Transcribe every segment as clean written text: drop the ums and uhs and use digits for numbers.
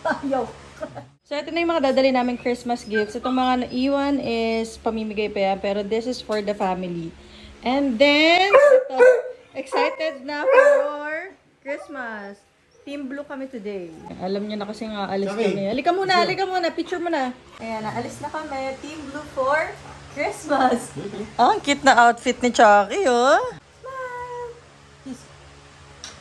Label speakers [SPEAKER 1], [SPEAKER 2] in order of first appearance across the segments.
[SPEAKER 1] Ayaw. So, ito na yung mga dadali namin Christmas gifts. Itong mga naiwan is pamimigay pa yan, pero this is for the family. And then, ito, excited na for Christmas. Team Blue kami today. Alam niyo na kasi nga, alis kami. Halika muna, picture muna. Ayan, naalis na kami. Team Blue for Christmas. Ang cute na outfit ni Chucky, oh. Smile!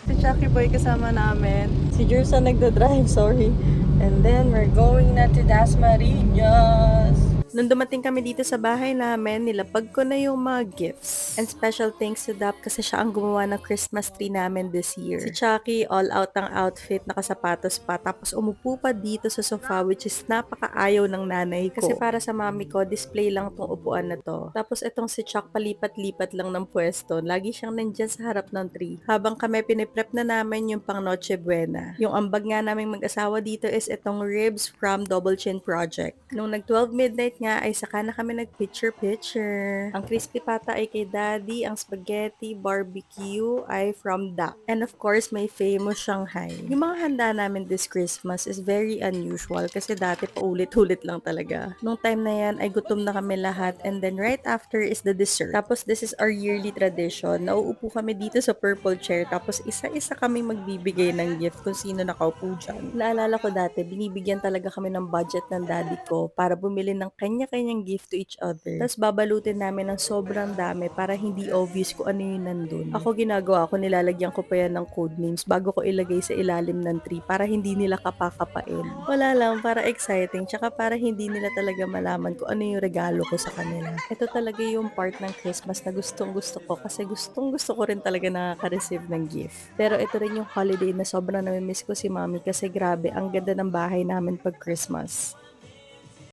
[SPEAKER 1] Si Chucky Boy kasama namin. Si Jersa nagda-drive, sorry. And then, we're going na to Dasmariñas. Nung dumating kami dito sa bahay namin, nilapag ko na yung mga gifts. And special thanks to Dap kasi siya ang gumawa ng Christmas tree namin this year. Si Chucky, all out ang outfit, nakasapatos pa, tapos umupo pa dito sa sofa which is napakaayaw ng nanay ko. Kasi para sa mami ko, display lang tong upuan na to. Tapos itong si Chuck palipat-lipat lang ng pwesto. Lagi siyang nandyan sa harap ng tree. Habang kami piniprep na namin yung pang Noche Buena. Yung ambag nga naming mag-asawa dito is itong ribs from Double Chin Project. Nung nag-12 midnight nga ay saka na kami nag-picture-picture. Ang crispy pata ay kay Daddy, ang spaghetti barbecue ay from Dak. And of course, may famous Shanghai. Yung mga handa namin this Christmas is very unusual kasi dati paulit-ulit lang talaga. Nung time na yan ay gutom na kami lahat and then right after is the dessert. Tapos this is our yearly tradition. Nauupo kami dito sa purple chair tapos isa-isa kami magbibigay ng gift kung sino nakaupo dyan. Naalala ko dati, binibigyan talaga kami ng budget ng daddy ko para bumili ng kanya-kanyang gift to each other. Tapos babalutin namin ng sobrang dami para hindi obvious kung ano yung nandun. Ako ginagawa ko, nilalagyan ko pa yan ng code names bago ko ilagay sa ilalim ng tree para hindi nila kapakapain. Wala lang, para exciting, tsaka para hindi nila talaga malaman kung ano yung regalo ko sa kanila. Ito talaga yung part ng Christmas na gustong gusto ko kasi gustong gusto ko rin talaga nakaka-receive ng gift. Pero ito rin yung holiday na sobrang namimiss ko si mami kasi grabe, ang ganda ng bahay namin pag Christmas.